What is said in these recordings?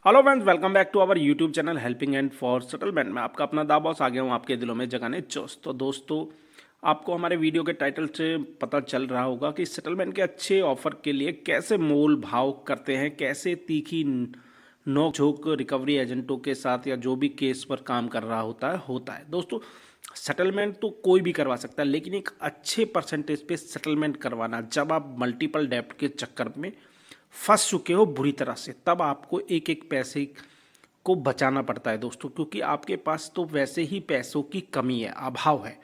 Hello friends, welcome back to our YouTube channel helping and for settlement. मैं आपका अपना दाबॉस आ गया हूँ आपके दिलों में जगाने जोश। तो दोस्तों, आपको हमारे वीडियो के टाइटल से पता चल रहा होगा कि सेटलमेंट के अच्छे ऑफर के लिए कैसे मोल भाव करते हैं, कैसे तीखी नोक झोंक रिकवरी एजेंटों के साथ या जो भी केस पर काम कर रहा होता है दोस्तों। सेटलमेंट तो कोई भी करवा सकता है, लेकिन एक अच्छे परसेंटेज पे सेटलमेंट करवाना, जब आप मल्टीपल डेप्ट के चक्कर में फंस चुके हो बुरी तरह से, तब आपको एक एक पैसे को बचाना पड़ता है दोस्तों, क्योंकि आपके पास तो वैसे ही पैसों की कमी है, अभाव है।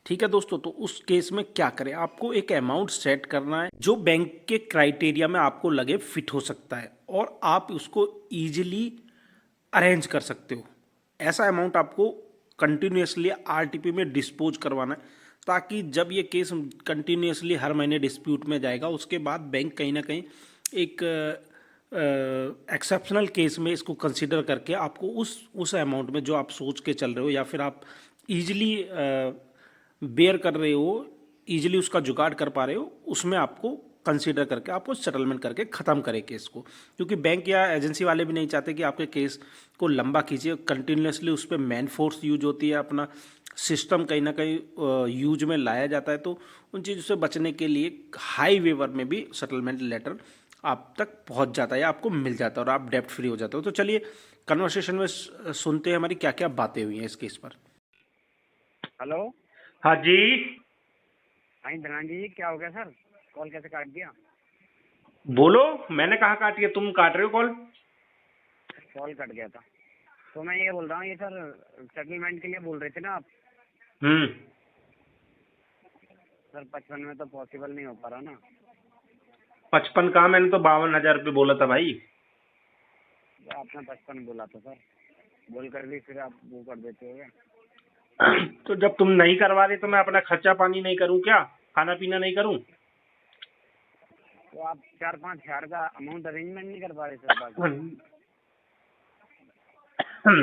ठीक है दोस्तों, तो उस केस में क्या करें? आपको एक अमाउंट सेट करना है जो बैंक के क्राइटेरिया में आपको लगे फिट हो सकता है और आप उसको इजीली अरेंज कर सकते हो। ऐसा अमाउंट आपको कंटिन्यूसली आरटीपी में डिस्पोज करवाना है, ताकि जब ये केस कंटिन्यूसली हर महीने डिस्प्यूट में जाएगा, उसके बाद बैंक कहीं ना कहीं एक एक्सेप्शनल केस में इसको कंसिडर करके आपको उस अमाउंट में जो आप सोच के चल रहे हो या फिर आप इजीली बेयर कर रहे हो, इजीली उसका जुगाड़ कर पा रहे हो, उसमें आपको कंसीडर करके आपको सेटलमेंट करके ख़त्म करें केस को। क्योंकि बैंक या एजेंसी वाले भी नहीं चाहते कि आपके केस को लंबा खींचिए। कंटिन्यूसली उस पर मैन फोर्स यूज होती है, अपना सिस्टम कहीं ना कहीं यूज में लाया जाता है। तो उन चीज़ों से बचने के लिए हाई वेवर में भी सेटलमेंट लेटर आप तक पहुंच जाता है या आपको मिल जाता है और आप डेप्ट फ्री हो जाते हो। तो चलिए कन्वर्सेशन में सुनते हैं हमारी क्या क्या बातें हुई हैं इस केस पर। हेलो। हाँ जी। हाँ धनान जी, क्या हो गया सर? कॉल कैसे काट दिया? बोलो, मैंने कहाँ काटी है? तुम काट रहे हो कॉल। कॉल कट गया था। तो मैं ये बोल रहा हूँ, ये सर सेटलमेंट के लिए बोल रहे थे ना आप? हम्म। सर 55 में तो पॉसिबल नहीं हो पा रहा ना। 55 कहाँ, मैंने तो 52,000 रुपये बोला था भाई। तो आपने 55 बोला था सर, बोल कर भी फिर आप वो कर देते हो क्या? तो जब तुम नहीं करवा रहे तो मैं अपना खर्चा पानी नहीं करूं क्या? खाना पीना नहीं करूं? तो आप 4-5 हजार का अमाउंट अरेंजमेंट नहीं कर पा रहे सर? बाकी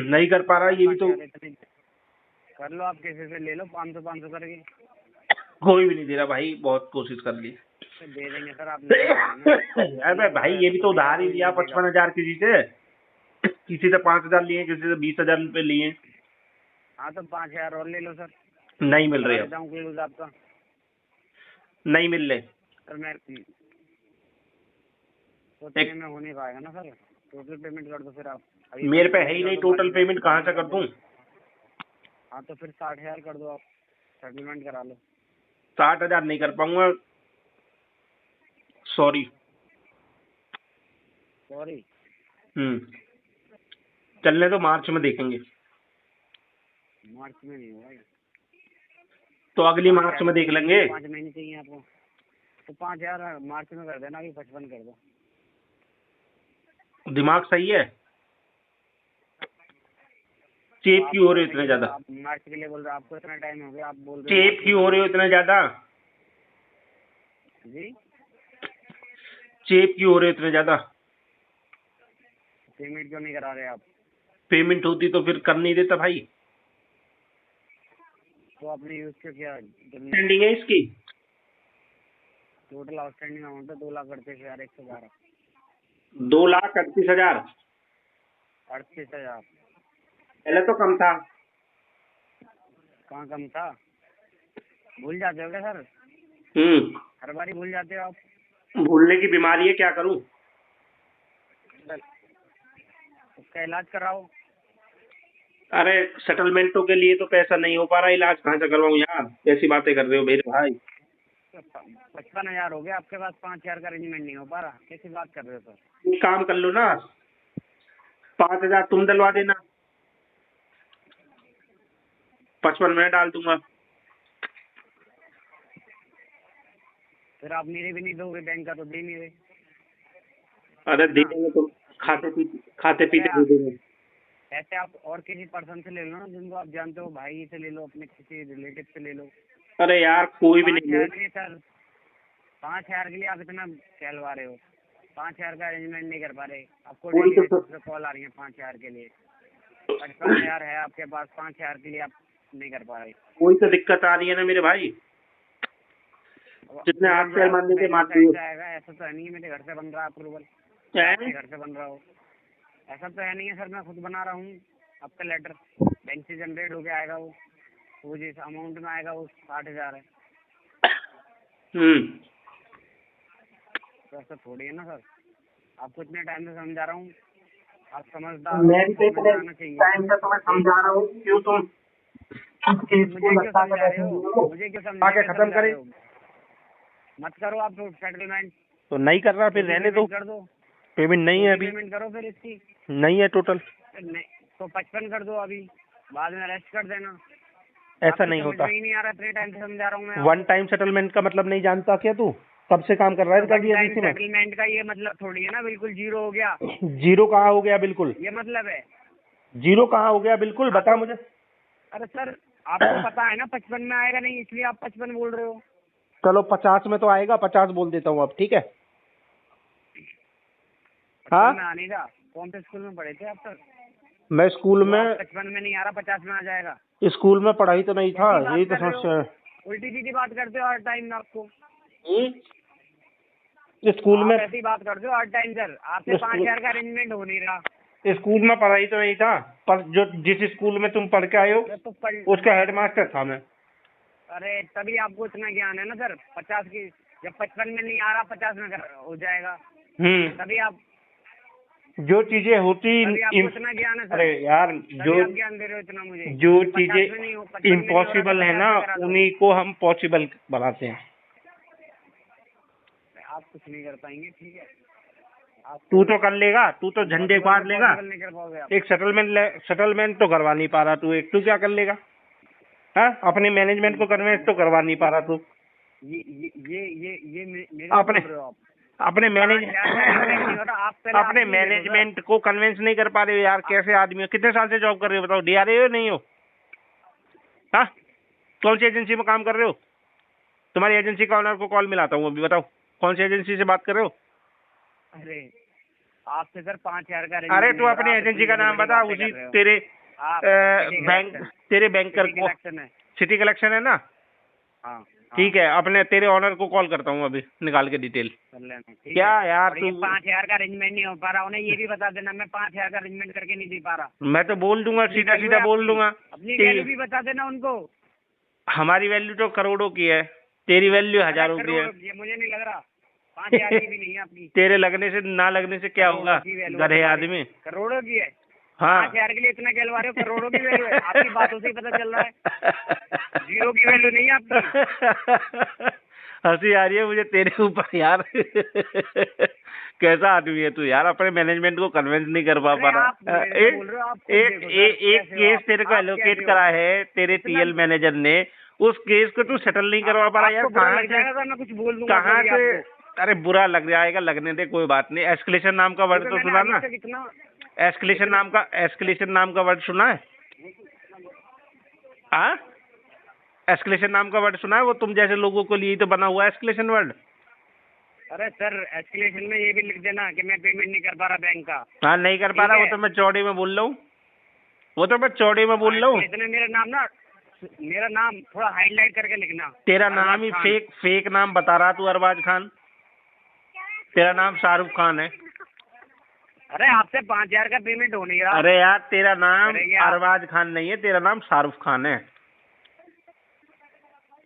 नहीं कर पा रहा, चार ये भी पाँच तो। हजार इतने कर लो, आप किसी से ले लो 500-500 करके। कोई भी नहीं दे रहा भाई, बहुत कोशिश कर ली। तो दे देंगे सर, आप नहीं दोगे ना? अरे नहीं भाई, दोगे ये ऐसा भी तो तो नहीं है उधार ही कोई लिया नहीं देगा। 55,000 किसी से। किसी से 5,000 लिए, किसी से 20,000 रुपये लिए। हाँ तो 5 हजार और ले लो सर, नहीं मिल करा रहे अब। देता हूँ क्लोज आपका। नहीं मिल रहे। सर मैं तो एक इतने में हो नहीं पाएगा ना सर। टोटल पेमेंट कर दो फिर आप। अभी मेरे पे है 55 ही कर नहीं, दो, टोटल 22,000 पेमेंट कहाँ सेटलमेंट से कर कर दो। दूं? हाँ तो फिर 60 हजार कर दो आप, सेटलमेंट करा लो। 60,000 नहीं कर पाऊंगा, सॉरी। सॉरी। चलने तो मार्च में देखेंगे। मार्च में नहीं होगा ये। तो अगली 5 हजार मार्च में की देख पेमेंट है, लेंगे। 5 महीने चाहिए आपको। तो 5 हजार मार्च में कर देना, अभी 55 कर दो। दिमाग सही है? तो चेप क्यों हो आपका रहे हो सही इतने है सर, ज्यादा? आप मार्च के लिए बोल रहे हो, आपको इतना टाइम हो गया, आप बोल रहे हो चेप मार्च में क्यों हो रहे करना। हो इतने ज्यादा? जी। चेप क्यों हो रहे हो इतने ज्यादा? पेमेंट क्यों नहीं करा रहे आप? पेमेंट होती तो फिर कर नहीं देता भाई। तो आपने यूज क्यों किया? पेंडिंग है इसकी। टोटल आउटस्टैंडिंग अमाउंट है 2,38,112। 2,38,000। 38,000। पहले तो कम था। कहाँ कम था? भूल जाते हो क्या सर? हर बारी भूल जाते हो आप। भूलने की बीमारी है, क्या करूं? उसका इलाज कराओ। अरे सेटलमेंटों के लिए तो पैसा नहीं हो पा रहा, इलाज कहाँ से करवाऊं यार? कैसी बातें कर रहे हो मेरे भाई? 55 हजार हो गया आपके पास, 5 हजार का अरेंजमेंट नहीं हो पा रहा, कैसी बात कर रहे हो सर? एक काम कर लो ना, 5,000 तुम डलवा देना, 55 मैं डाल दूंगा। फिर आप मेरे भी नहीं दोगे बैंक का, तो दे नहीं रहे अरे है दे ना? देंगे तो खाते अरे पीते दे देंगे। ऐसे आप और किसी पर्सन से ले लो ना, जिनको आप जानते हो, भाई से ले लो, अपने किसी रिलेटिव से ले लो। अरे यार कोई भी पाँच नहीं है। हजार के लिए सर, 5 हजार के लिए आप इतना कहलवा रहे हो? 5 हजार का अरेंजमेंट नहीं कर पा रहे? आपको कोई डेली तो बेसिस पे कॉल आ रही है 5 हजार के लिए। 55 हजार है आपके पास, 5 हजार के लिए आप नहीं कर पा रहे। कोई तो दिक्कत आ रही है ना मेरे भाई। जितने हाथ अप्रूवल जो है पैर आपको मारने के बैंक की मार साइड दिए। से आएगा, ऐसा तो है नहीं है मेरे घर से बन रहा अप्रूवल, या हैं? आपके घर से बन रहा हो। ऐसा तो है नहीं है सर, मैं खुद बना रहा हूँ आपका लेटर, बैंक से जनरेट होके आएगा वो जिस अमाउंट में आएगा वो 60,000 है। तो ऐसा थोड़ी है ना सर, आपको इतने टाइम से समझा रहा हूँ, आप समझदार हो, मैं भी तो इतने आना चाहिए। टाइम से तुम्हें समझा रहा हूँ, क्यों तुम मुझे क्यों समझा रहे हो, मुझे क्यों समझा खत्म करे? मत करो आप तो सेटलमेंट, तो नहीं कर रहा फिर रहने दो, कर दो, पेमेंट नहीं है अभी, पेमेंट करो फिर इसकी, नहीं है टोटल, नहीं तो 55 कर दो अभी, बाद में रेस्ट कर देना। ऐसा नहीं होता। ही नहीं आ रहा, इतने टाइम से समझा रहा हूँ मैं। वन टाइम सेटलमेंट का मतलब नहीं जानता क्या तू? कब से काम कर रहा है कभी एजेंसी में? सेटलमेंट का ये मतलब थोड़ी है ना बिल्कुल जीरो हो गया। जीरो कहाँ हो गया बिल्कुल? ये मतलब है जीरो कहाँ हो गया बिल्कुल, बता मुझे। अरे सर आपको पता है ना 55 में आएगा नहीं, इसलिए आप 55 बोल रहे हो। चलो 50 में तो आएगा, 50 बोल देता हूँ अब, ठीक है? हाँ, आने का कौन से स्कूल में पढ़े थे आप सर? मैं स्कूल में 55 में नहीं आ रहा, 50 में आ जाएगा। स्कूल में पढ़ाई तो नहीं था, यही तो समस्या है। उल्टी सीधी बात करते हो हर टाइम आपको। स्कूल में ऐसी बात करते हो हर टाइम सर, आपसे 5,000 का अरेंजमेंट हो नहीं रहा। स्कूल में पढ़ाई तो नहीं था, पर जो जिस स्कूल में तुम पढ़ के आए हो उसका हेडमास्टर था मैं। अरे तभी आपको इतना ज्ञान है ना सर, 50 की जब 55 में नहीं आ रहा 50 में हो जाएगा, तभी आप जो चीजें होती इतना ज्ञान है सर। अरे यार, जो ज्ञान दे रहे हो इतना मुझे, जो चीजें इम्पॉसिबल है ना उन्हीं को हम पॉसिबल बनाते हैं। आप कुछ नहीं कर पाएंगे, ठीक है? तू तो कर लेगा, तू तो झंडे फाड़ लेगा। एक सेटलमेंट तो करवा नहीं पा रहा तू, एक तू क्या कर लेगा? हाँ, अपने मैनेजमेंट को कन्वेंस तो करवा नहीं पा रहा तू। अपने मैनेजमेंट को कन्वेंस नहीं कर पा रहे हो यार, कैसे आदमी हो? कितने साल से जॉब कर रहे हो बताओ? डीआरए हो नहीं हो? हाँ, कौन सी एजेंसी में काम कर रहे हो? तुम्हारी एजेंसी का ऑनर को कॉल मिलाता हूँ अभी, बताओ कौन सी एजेंसी से बात कर रहे हो? अरे आपसे सर 5,000 का। अरे तू अपनी एजेंसी का नाम बता, उसी तेरे बैंकर को सिटी कलेक्शन है ना? हाँ, ठीक है, अपने तेरे ऑनर को कॉल करता हूँ अभी, निकाल के डिटेल। क्या यार तू 5,000 का अरेंजमेंट नहीं हो पा रहा, उन्हें ये भी बता देना मैं 5,000 का अरेंजमेंट करके नहीं दे पा रहा। मैं तो बोल दूंगा, सीधा सीधा बोल दूंगा। अपनी वैल्यू भी बता देना उनको। हमारी वैल्यू तो करोड़ों की है, तेरी वैल्यू हजारों की है। मुझे नहीं लग रहा 5,000 की भी नहीं है आपकी। तेरे लगने से ना लगने से क्या होगा गधे आदमी? करोड़ों की है। हाँ, 5,000 के लिए इतना कहलवा रहे हो, करोड़ों की वैल्यू है। आपकी बातों से ही पता चल रहा है जीरो की वैल्यू नहीं है आपकी। हंसी आ रही है मुझे तेरे ऊपर यार। कैसा आदमी है तू यार, अपने मैनेजमेंट को कन्विंस नहीं कर पा रहा। एक केस तेरे को एलोकेट करा है तेरे टीएल मैनेजर ने, उस केस को तू सेटल नहीं करवा पा रहा यार। कहाँ से? अरे बुरा लग जाएगा, लगने दे, कोई बात नहीं। एस्केलेशन नाम का वर्ड तो सुना ना? एस्केलेशन नाम का वर्ड सुना है? हाँ, एस्केलेशन नाम का वर्ड सुना है? वो तुम जैसे लोगों को लिए तो बना हुआ है एस्केलेशन वर्ड। अरे सर एस्केलेशन में ये भी लिख देना कि मैं पेमेंट नहीं कर पा रहा बैंक का। हाँ, नहीं कर पा रहा, वो तो मैं चौड़े में बोल रहा हूँ, मेरा नाम थोड़ा हाईलाइट करके लिखना। तेरा नाम ही फेक नाम बता रहा तू, अरबाज खान। तेरा नाम शाहरुख खान है। अरे आपसे 5,000 का पेमेंट हो नहीं रहा। अरे यार, तेरा नाम अरबाज खान नहीं है, तेरा नाम शाहरुख खान है।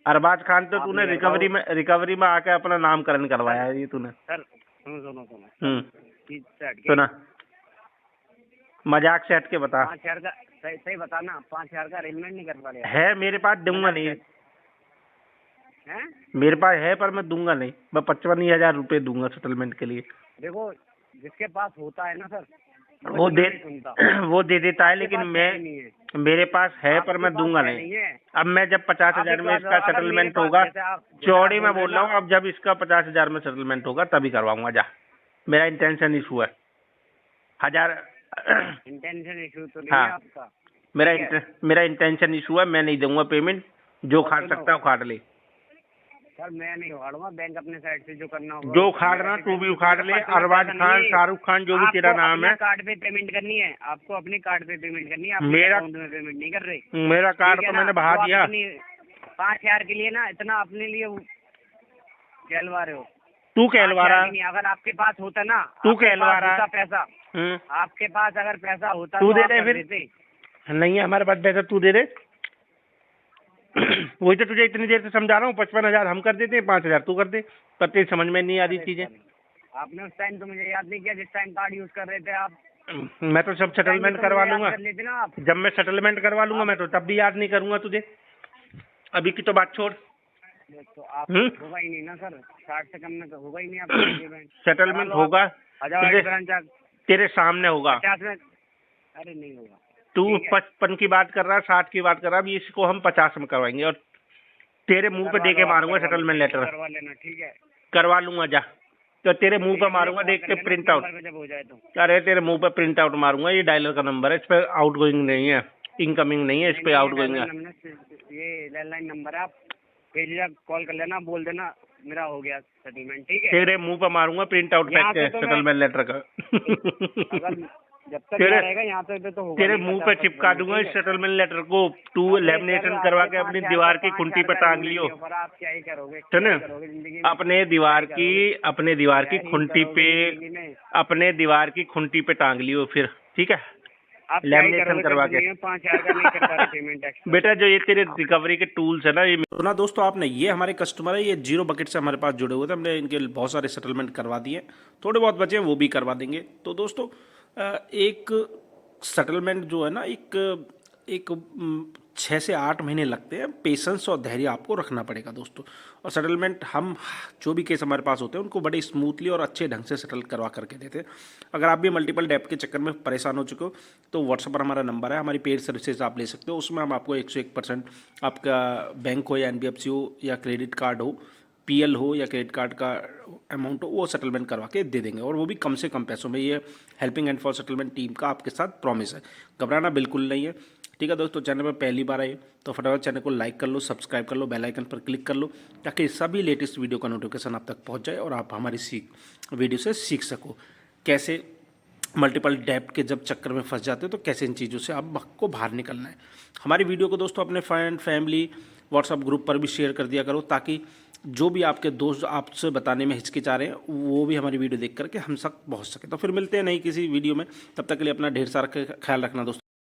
अरबाज खान तो तूने रिकवरी में आके अपना नामकरण करवाया है ये तूने। सर सुनो सुना, मजाक से हट के बता। 5,000 का सही बताना, 5,000 का अरेंजमेंट नहीं कर पा रहे है मेरे पास, दूंगा नहीं है? मेरे पास है पर मैं दूंगा नहीं। मैं 55,000 रुपए दूंगा सेटलमेंट के लिए। देखो जिसके पास होता है ना सर, वो दे देता है, लेकिन मेरे पास है पर मैं दूंगा नहीं। अब मैं जब 50,000 में इसका सेटलमेंट होगा, चौड़ी में बोल रहा हूँ, अब जब इसका 50,000 में सेटलमेंट होगा तभी करवाऊंगा। जा, मेरा इंटेंशन इशू है। इंटेंशन इशू तो नहीं है आपका? मेरा इंटेंशन इशू है, मैं नहीं दूंगा पेमेंट। जो खाट सकता है वो खाट ले। सर मैं नहीं उखाड़ूंगा, बैंक अपने साइड से जो करना होगा। जो उखाड़ना तू भी उखाड़ ले। अरबाज खान, शाहरुख खान, जो भी तेरा नाम है। कार्ड पे पेमेंट करनी है आपको, अपने कार्ड पे पेमेंट करनी है। मेरा अकाउंट में पेमेंट नहीं कर रहे। मेरा कार्ड तो मैंने बहा दिया। 5,000 के लिए ना इतना अपने लिए कहलवा रहे हो। तू कहलवा रहा? अगर आपके पास होता ना, तू कहलवा रहा पैसा, आपके पास अगर पैसा होता तू तो दे आप दे कर फिर। देते। नहीं है हमारे पास पैसा, तू दे दे। वही तो तुझे इतनी देर से समझा रहा हूँ, 55,000 हम कर देते हैं, 5,000 तू कर दे, पर तेरी समझ में नहीं आ रही चीजें। आपने उस टाइम तो मुझे याद नहीं किया जिस टाइम कार्ड यूज कर रहे थे आप। मैं तो सब सेटलमेंट तो करवा मुझे याद लूंगा, कर लेते ना आप। जब मैं सेटलमेंट करवा लूंगा मैं तो तब भी याद नहीं करूंगा तुझे। अभी की तो बात छोड़। तो आप होगा ही नहीं ना सर, 60 से कम में तो होगा ही नहीं आपका सेटलमेंट होगा तेरे सामने होगा। 50 में अरे नहीं होगा। तू 55 की बात कर रहा है, 60 की बात कर रहा है, अभी इसको हम 50 में करवाएंगे और तेरे मुंह पे दे के मारूंगा सेटलमेंट लेटर। करवा लेना, ठीक है करवा लूंगा जा, तो तेरे मुंह पे मारूंगा देख के प्रिंट आउट। जब हो जाए तो अरे तेरे मुंह पे प्रिंट आउट मारूंगा, ये डायलर का नंबर है, इस पे आउट गोइंग नहीं है, इनकमिंग नहीं है, इस पे आउट गोइंग है। ये लैंडलाइन नंबर है, आप भेजिए, कॉल कर लेना, बोल देना मेरा हो गया सेटलमेंट, ठीक है। तेरे मुंह पे मारूंगा प्रिंट आउट सेटलमेंट लेटर का। अगर जब तक रहेगा यहाँ तक तो होगा। तेरे मुंह पे चिपका दूंगा इस सेटलमेंट लेटर को, तू लेमिनेशन करवा के अपनी दीवार की खूंटी पे टांग लियो। आप क्या ही करोगे, सुन, अपने दीवार की खूंटी पे, अपने दीवार की खूंटी पे टांग लियो फिर, ठीक है, लेमिनेशन करवा के। 5,000 का नहीं कर पा रहे पेमेंट एक्स्ट्रा। बेटा जो ये तेरे रिकवरी के टूल्स है ना, ये तो ना दोस्तों, आपने ये हमारे कस्टमर है, ये जीरो बकेट से हमारे पास जुड़े हुए थे, हमने इनके बहुत सारे सेटलमेंट करवा दिए, थोड़े बहुत बचे हैं वो भी करवा देंगे। तो दोस्तों एक सेटलमेंट जो है ना, एक 6 से 8 महीने लगते हैं, पेशेंस और धैर्य आपको रखना पड़ेगा दोस्तों। और सेटलमेंट हम जो भी केस हमारे पास होते हैं उनको बड़े स्मूथली और अच्छे ढंग से सेटल करवा करके देते हैं। अगर आप भी मल्टीपल डेप्ट के चक्कर में परेशान हो चुके हो तो व्हाट्सएप पर हमारा नंबर है, हमारी पेड सर्विसेज आप ले सकते हो, उसमें हम आपको 101% आपका बैंक हो या NBFC हो या क्रेडिट कार्ड हो, PL हो या क्रेडिट कार्ड का अमाउंट हो, वो सेटलमेंट करवा के दे देंगे, और वो भी कम से कम पैसों में। ये helping and for settlement team का आपके साथ प्रॉमिस है, घबराना बिल्कुल नहीं है, ठीक है दोस्तों। चैनल पर पहली बार आए तो फटाफट चैनल को लाइक कर लो, सब्सक्राइब कर लो, बेल आइकन पर क्लिक कर लो, ताकि सभी लेटेस्ट वीडियो का नोटिफिकेशन आप तक पहुंच जाए और आप हमारी वीडियो से सीख सको कैसे मल्टीपल डेप्ट के जब चक्कर में फंस जाते हो तो कैसे इन चीज़ों से आपको बाहर निकलना है। हमारी वीडियो को दोस्तों अपने फ्रेंड, फैमिली, व्हाट्सअप ग्रुप पर भी शेयर कर दिया करो, ताकि जो भी आपके दोस्त आपसे बताने में हिचकिचा रहे हैं वो भी हमारी वीडियो देख करके हम तक पहुंच सके। तो फिर मिलते हैं नई किसी वीडियो में, तब तक के लिए अपना ढेर सारा ख्याल रखना दोस्तों।